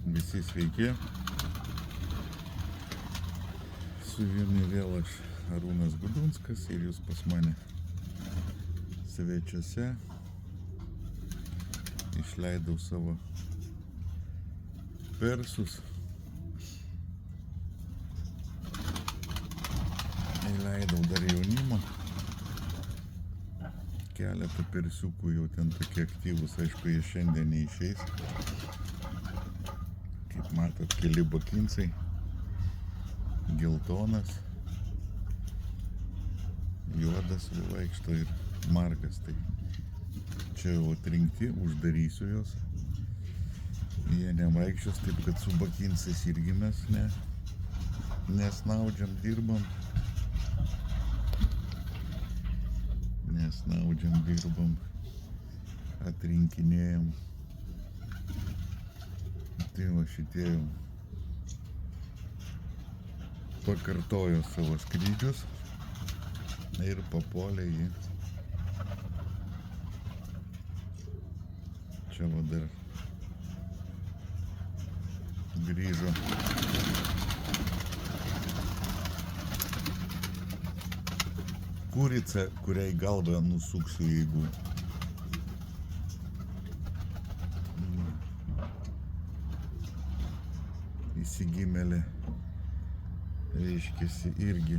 Visi sveiki. Su jumis vėl aš, Arūnas Gudunskas, ir jūs pas mane svečiuose. Išleidau savo persus. Įleidau dar jaunimą. Keletą persiukų jau ten tokie aktyvus, aišku, jie šiandien neišeis. Kaip matot, keli bakinsai, geltonas, juodas vaikšto ir margas. Tai čia jau atrinkti, uždarysiu juos. Jie nevaikščios, taip kad su bakinsais irgi mes nesnaudžiam, dirbam. Atrinkinėjam. Tai va šitie jau pakartojo savo skrydžius ir papuolė į čia va dar grįžo kūrica, kuriai galvą nusuksiu, jeigu įsigimėlė, reiškiasi, irgi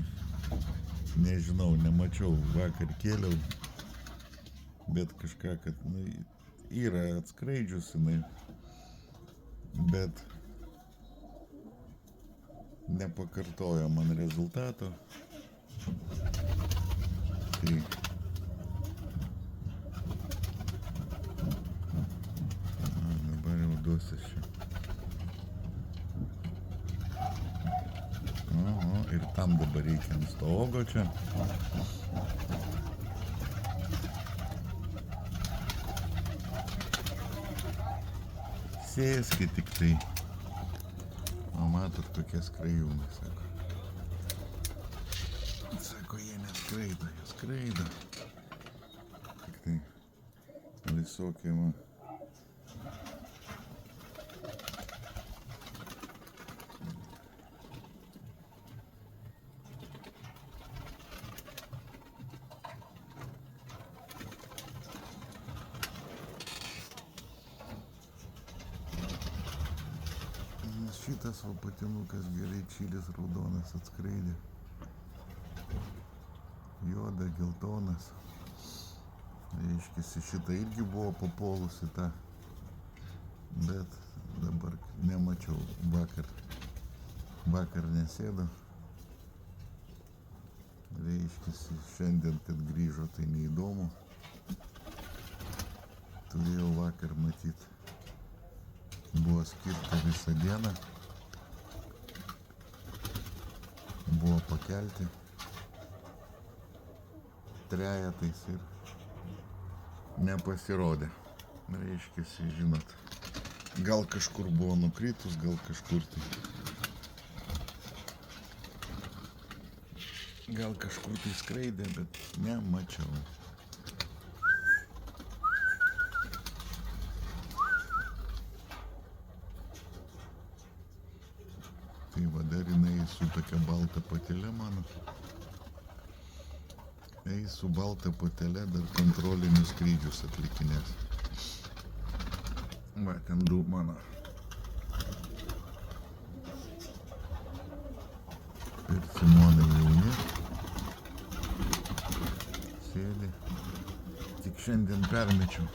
nežinau, nemačiau, vakar kėliau, bet kažką, kad yra atskraidžius jinai, bet nepakartojo man rezultato. Tai dabar jau duosiu čia. Ir tam dabar reikia ant stogo čia. Sėskit tik tai. O matot, kokie skrajūnai, sako. Sako, jie neskraido, jie skraido. Tik tai visokie va. Šitas va patinukas gerai, čilis raudonas atskraidė. Juoda, geltonas. Reiškiasi, šitą irgi buvo papuolusi tą, bet dabar nemačiau, vakar nesėdo. Reiškiasi, šiandien, kad grįžo, tai neįdomu. Turėjau vakar matyti. Buvo skirta visą dieną. Buvo pakelti trejetais ir nepasirodė. Reiškiasi, žinot, gal kažkur buvo nukritus, gal kažkur tai. Gal kažkur tai skraidė, bet nemačiau. Tai va dar jinai su tokia balta patelė mano. Eis su balta patelė dar kontrolinius skrydžius atlikinės. Va, ten du mano. Persimonai jauni. Sėdi. Tik šiandien permečiau.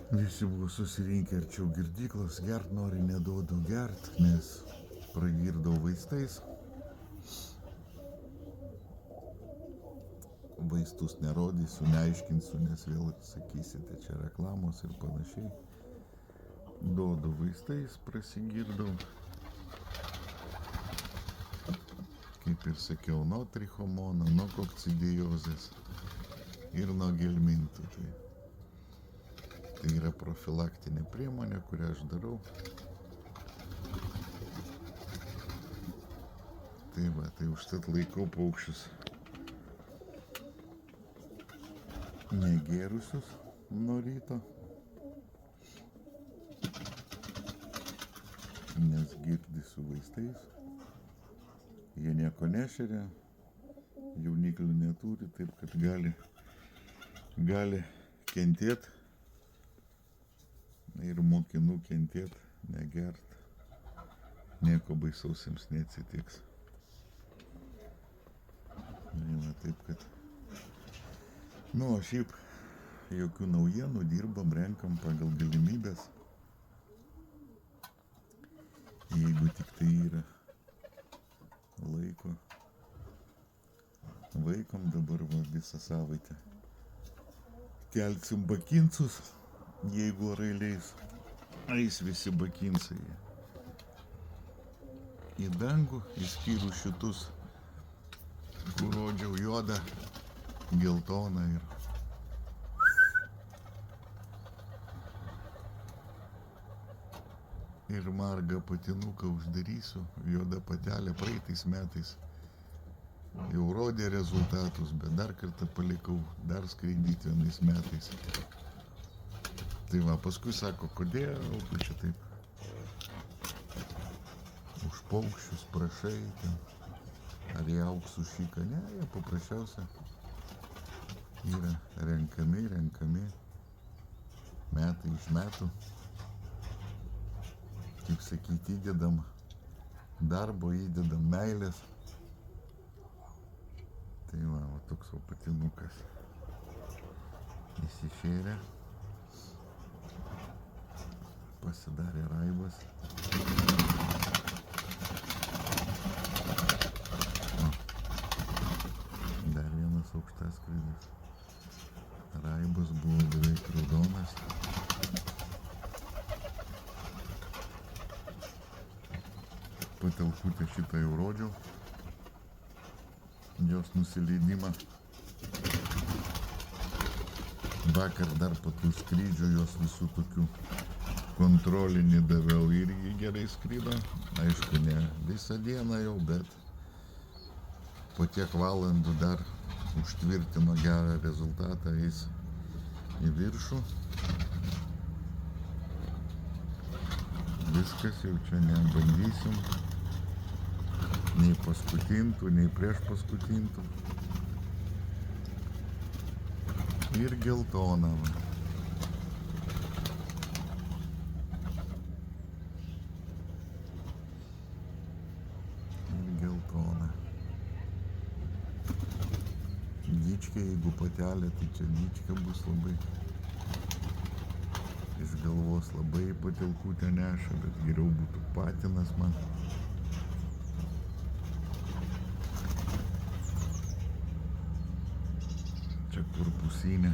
Visi buvo susirinkę arčiau girdyklos, gert nori, neduodu gert, nes pragirdau vaistais. Vaistus nerodysiu, neaiškinsiu, nes vėl sakysite, čia reklamos ir panašiai. Duodu vaistais, prasigirdau. Kaip ir sakiau, nuo trichomono, nuo kokcidiozės ir nuo gelmintų. Tai yra profilaktinė priemonė, kurią aš darau. Tai va, tai užtat laikau paukščius negėrusius nuo ryto, nes girdi su vaistais. Jie nieko nešeria, jauniklių neturi, taip kad gali kentėti ir mokinu kentėti, negert. Nieko baisaus jiems neatsitiks. Va, taip kad. Nu, o šiaip jokių naujienų, dirbam, renkam pagal galimybės. Jeigu tik tai yra laiko. Vaikom dabar va, visą savaitę. Kelsim bakinsus, jeigu orai leis. Eis visi bakinsai į dangų, išskyrus šitus, kur rodžiau juodą, geltoną ir margą patinuką uždarysiu. Juoda patelė praeitais metais jau rodė rezultatus, bet dar kartą palikau dar skraidyti vienais metais. Tai va, paskui sako, kodėl tu čia taip už paukščius prašai ten, ar jie auksų šyką. Ne, jie paprasčiausia yra renkami metai iš metų. Kaip sakyti, įdedam darbo, įdedam meilės. Tai va, toks va patinukas įsišėrė, pasidarė raibas. Dar vienas aukštaskrydis. Raibas buvo beveik raudonas. Patelkutę šitą jau rodžiau. Jos nusileidimą. Vakar dar po tų skrydžių jos visų tokių kontrolinį daviau, irgi gerai skrydo. Aišku, ne visą dieną jau, bet po tiek valandų dar užtvirtino gerą rezultatą, eis į viršų. Viskas, jau čia nebandysim. Nei paskutintų, nei prieš paskutintų. Ir geltona. Ir geltona. Dičkė, jeigu patelė, tai čia dičkė bus labai. Iš galvos labai patelkutę neša, bet geriau būtų patinas man. Čia korpusinė,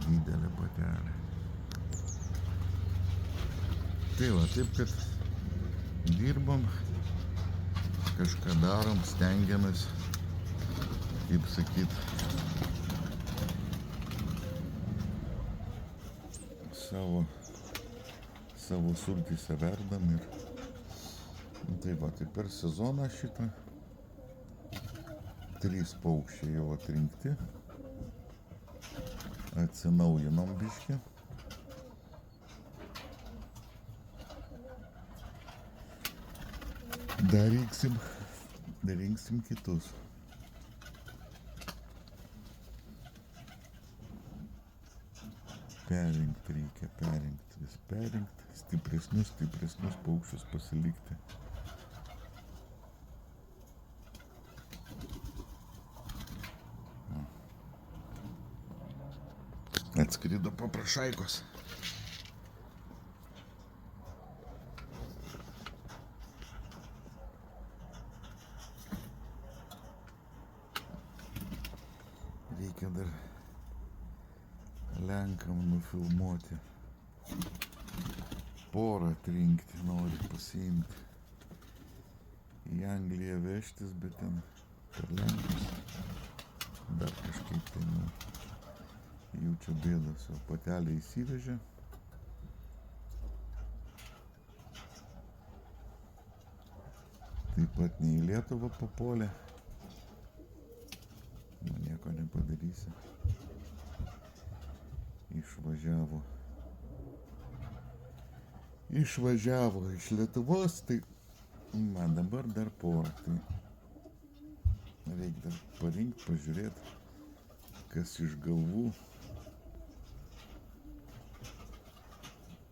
didelė patelė. Tai va, taip kad dirbam, kažką darom, stengiamės, kaip sakyt, savo sultyse verdam ir tai va, tai per sezoną šitą 3 paukščiai jau atrinkti, atsinaujinom biškį. Dar rinksim kitus. Perrinkt reikia, perrinkt, stipresnius paukščius pasilikti. Atskrido paprašaikos. Reikia dar lenkam nufilmuoti. Porą atrinkti, noriu pasiimti. Į Angliją vežtis, bet ten per lenkus. Dar kažkaip tai, jų čia bėdos, o patelė įsivežė. Taip pat ne į Lietuvą papuolė. Man nieko nepavyko. padarysi. Išvažiavo iš Lietuvos, tai man dabar dar porą. Tai reikia dar parinkti, pažiūrėti, kas iš galvų.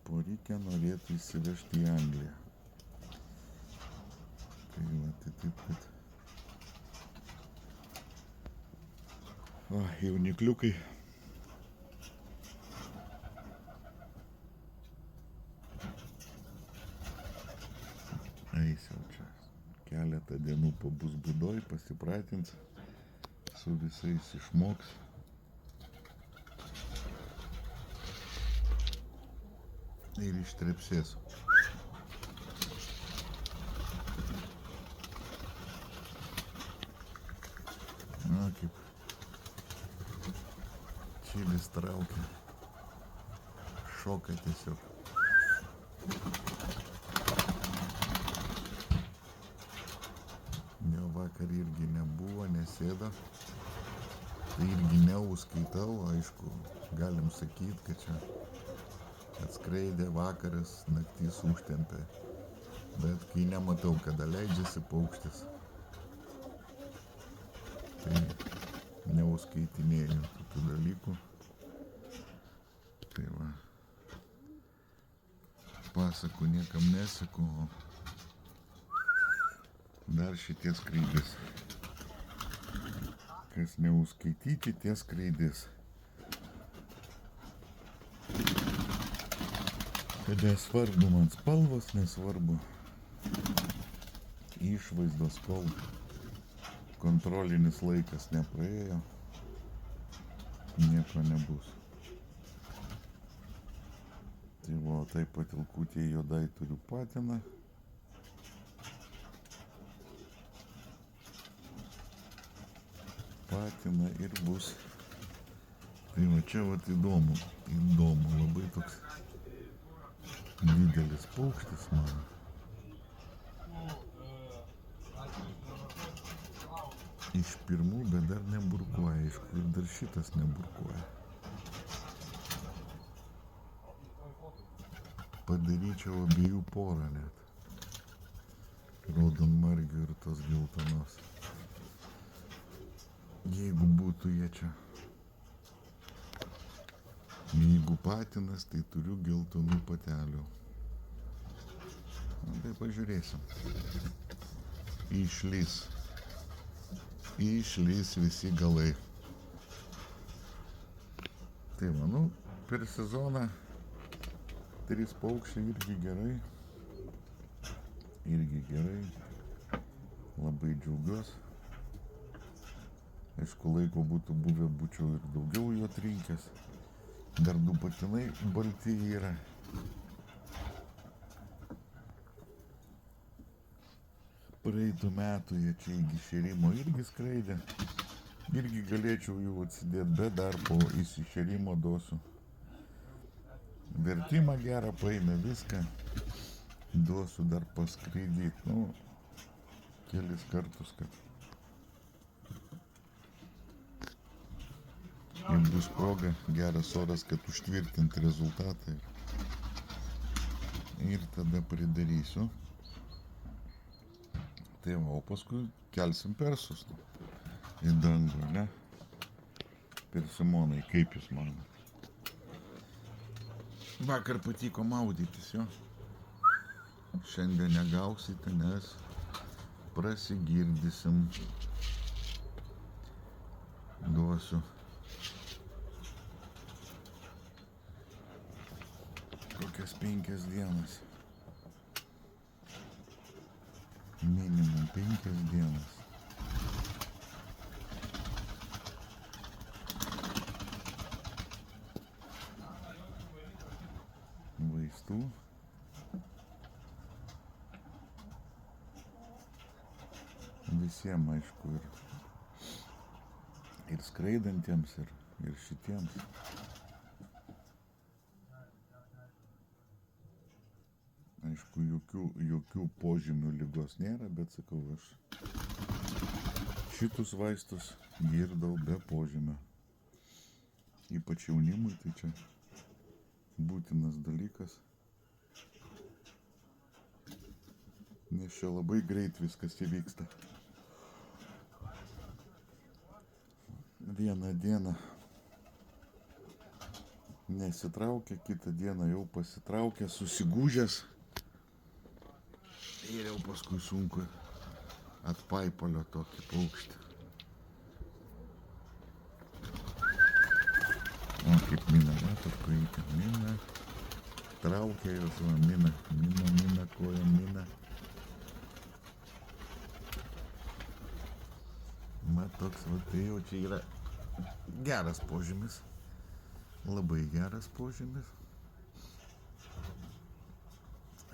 Poreikia norėtų įsivežti į Angliją. Tai va, tai taip, kad... O, jaunikliukai. Eis jau čia. Keletą dienų pabus būdoj, pasipratins, su visais išmoks. Ir ištrepsės. Na, kaip čilis traukia. Šoka tiesiog. Jo vakar irgi nebuvo, nesėdo. Tai irgi neuskaitau, aišku, galim sakyti, kad čia atskraidė vakaras, naktis užtempė. Bet kai nematau, kada leidžiasi paukštis, tai neuskaitinėjau tokių dalykų. Tai va, pasakų niekam nesaku, o dar šitie skraidys. Kas neuskaityti, tie skraidys. Kad nesvarbu man spalvos, nesvarbu išvaizdos, kol kontrolinis laikas nepraėjo, nieko nebus. Tai va, taip pat ilkutė juodai turiu patiną. Patiną ir bus. Tai va, čia va įdomu, labai toks didelis paukštis man. Iš pirmų, bet dar neburkuoja, aišku, ir dar šitas neburkuoja. Padaryčiau abiejų porą net. Raudonmargių ir tos geltonos. Jeigu būtų jie čia. Jeigu patinas, tai turiu geltonų patelių. Na, tai pažiūrėsim. Išlys visi galai. Tai manau, per sezoną 3 paukščiai irgi gerai. Labai džiaugiuosi. Aišku, laiko būtų buvę, būčiau ir daugiau jo trinkęs. Dar 2 patinai balti yra. Praeitų metų jie čia iki šėrimo irgi skraidė. Irgi galėčiau jų atsidėti, bet dar po įsišėrimo duosiu. Vertimą gerą paėmė viską. Duosiu dar paskraidyti. Nu, kelis kartus, kad ir bus proga, geras oras, kad užtvirtinti rezultatą. Ir tada pridarysiu. Tai va, o paskui kelsim persus į dangų, ne? Persimonai, kaip jūs manot? Vakar patiko maudytis, jo. Šiandien negausite, nes prasigirdysim. Duosiu kokias 5 dienas. Minimum 5 dienas. Vaistų. Visiems, aišku, ir skraidantiems, ir šitiems. Aišku, jokių požymių ligos nėra, bet sakau, aš Šitus vaistus girdau be požymio. Ypač jaunimui tai čia būtinas dalykas. Nes čia labai greit viskas įvyksta. Vieną dieną nesitraukia, kitą dieną jau pasitraukia, susigūžęs. Ir jau paskui sunku atpaipolio tokį paukštį. O kaip mina, matot, kojytė, mina. Traukia jos, va, mina koja, mina. Mat toks, va, tai jau čia yra geras požymis. Labai geras požymis.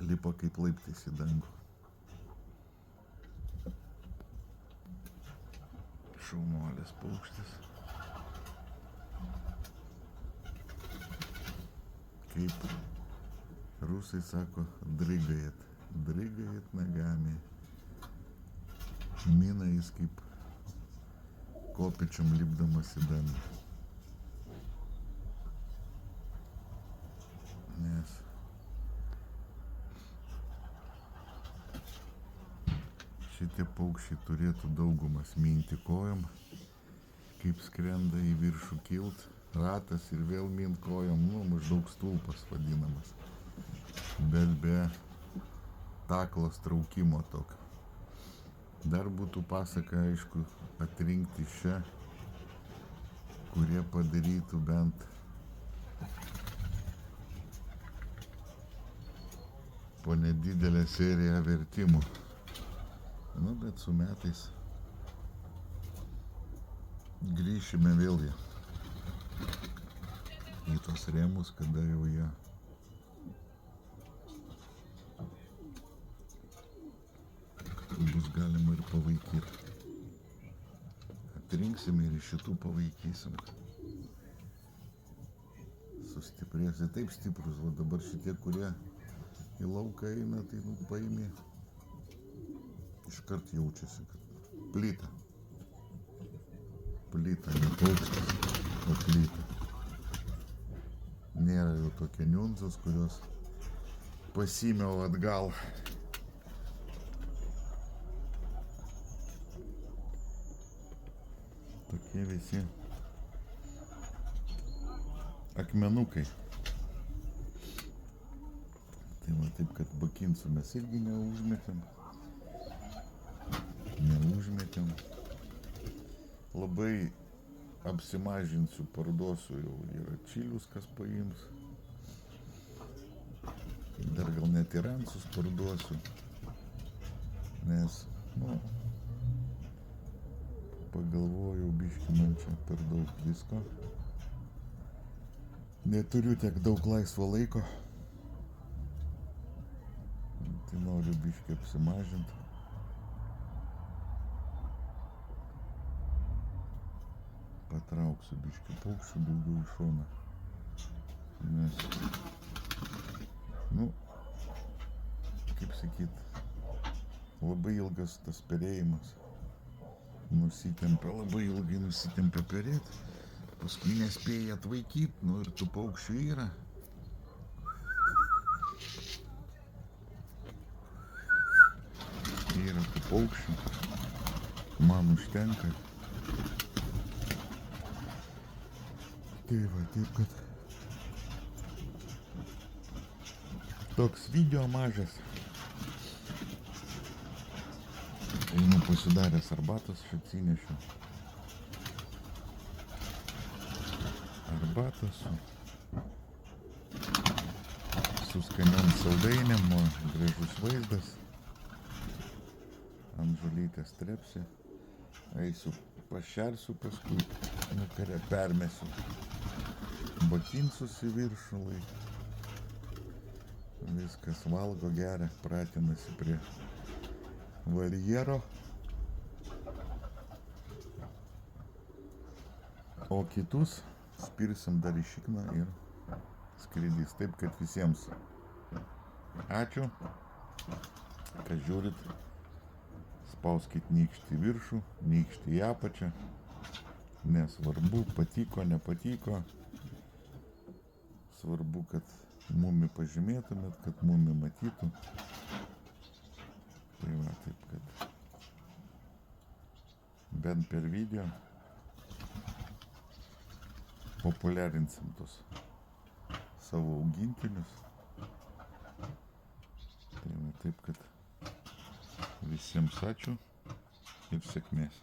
Lipa kaip laiptais į dangų. Šaunuolis paukštis. Kaip rusai sako, drigajat nagami. Mina jis kaip kopėčiom lipdamas į dangų. Nes šitie paukščiai turėtų daugumas minti kojom, kaip skrenda į viršų kilt, ratas ir vėl mint kojom, nu, maždaug stulpas vadinamas. Bet be taklos traukimo tokio. Dar būtų pasaka, aišku, atrinkti šią, kurie padarytų bent po nedidelę seriją vertimų. Nu, bet su metais grįšime vėlgi į tos rėmus, kada jau jie bus galima ir pavaikyti. Atrinksim ir iš šitų pavaikysim. Sustiprės. Taip stiprus, o dabar šitie, kurie į lauką eina, tai nu, paimi. Iškart jaučiasi, kad plyta. Plyta, ne paukštis, o plyta. Nėra jau tokie niuansus, kurios pasimiau atgal. Tokie visi akmenukai. Tai va taip, kad bakinsų mes irgi neužmetėm. Labai apsimažinsiu, parduosiu, jau yra čilius, kas paims. Dar gal net ir ansus parduosiu. Nes, nu, pagalvojau, biškį man čia per daug visko. Neturiu tiek daug laisvo laiko. Tai noriu biškį apsimažinti. Patrauksiu biškį paukščių daugiau į šoną. Nes, nu, kaip sakyt, labai ilgas tas perėjimas. Labai ilgai nusitempia perėt. Paskui nespėja atvaikyti, nu ir tų paukščių yra. Yra tų paukščių. Man užtenka. Tai va, taip kad toks video mažas. Einu pasidaręs arbatos, aš atsinešiu. Arbatos su skaniom saldainėm, gražus vaizdas. Ant žolytės trepsi. Eisiu pašersiu paskui, nukarę permesiu. Bakinsus į viršų viskas valgo, geria, pratinasi prie voljero. O kitus spirsim dar į šikną ir skraidys. Taip, kad visiems ačiū, kad žiūrit. spauskit nykštį į viršų, nykštį į apačią. Nesvarbu, patiko, nepatiko. Svarbu, kad mumi pažymėtumėt, kad mumi matytų. Tai va, taip, kad bent per video populiarinsim tos savo augintinius. Tai va, taip, kad visiems ačiū ir sėkmės.